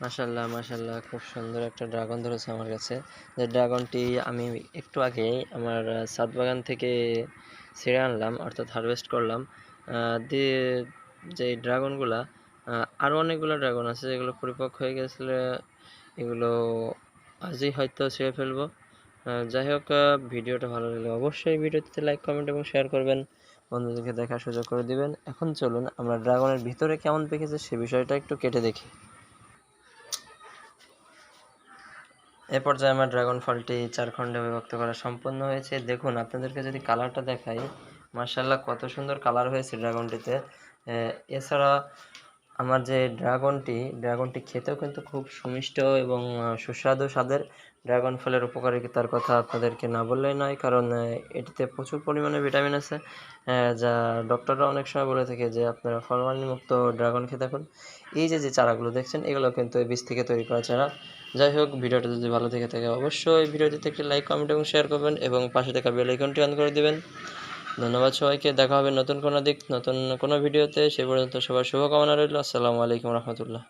মাশাআল্লাহ, মাশাআল্লাহ, খুব সুন্দর একটা ড্রাগন ধরেছে আমার কাছে। যে ড্রাগনটি আমি একটু আগেই আমার ছাদ বাগান থেকে ছিঁড়ে আনলাম, অর্থাৎ হারভেস্ট করলাম। দিয়ে যে ড্রাগনগুলা আরও অনেকগুলো ড্রাগন আছে যেগুলো পরিপক্ক হয়ে গেছিলো, এগুলো আজই হয়তো ছিঁড়ে ফেলবো। যাই হোক, ভিডিওটা ভালো লাগলে অবশ্যই ভিডিওতে লাইক, কমেন্ট এবং শেয়ার করবেন, বন্ধুদেরকে দেখার সুযোগ করে দিবেন। এখন চলুন আমরা ড্রাগনের ভিতরে কেমন পেকেছে সে বিষয়টা একটু কেটে দেখি। এ পর্যায়ে আমার ড্রাগন ফলটি 4 খণ্ডে বিভক্ত করা সম্পন্ন হয়েছে। দেখুন, আপনাদেরকে যদি কালারটা দেখাই, মার্শাল্লাহ কত সুন্দর কালার হয়েছে ড্রাগনটিতে। এছাড়া আমার যে ড্রাগনটি খেতেও কিন্তু খুব সুমিষ্ট এবং সুস্বাদু স্বাদের। ড্রাগন ফলের উপকারিতার কথা আপনাদেরকে না বললেই নয়, কারণ এটিতে প্রচুর পরিমাণে ভিটামিন আছে, যা ডক্টররা অনেক সময় বলে থাকে যে আপনারা ফরমালিন মুক্ত ড্রাগন খেয়ে থাকুন। এই যে চারাগুলো দেখছেন, এগুলো কিন্তু এই বীজ থেকে তৈরি করা চারা। যাই হোক, ভিডিওটা যদি ভালো থেকে থাকে অবশ্যই ভিডিওটিতে একটি লাইক, কমেন্ট এবং শেয়ার করবেন এবং পাশে থাকা বেল আইকনটি অন করে দিবেন। ধন্যবাদ সবাইকে। দেখা হবে নতুন কোনো ভিডিওতে। সে পর্যন্ত সবার শুভকামনা রইল। আসসালামু আলাইকুম রহমতুল্লাহ।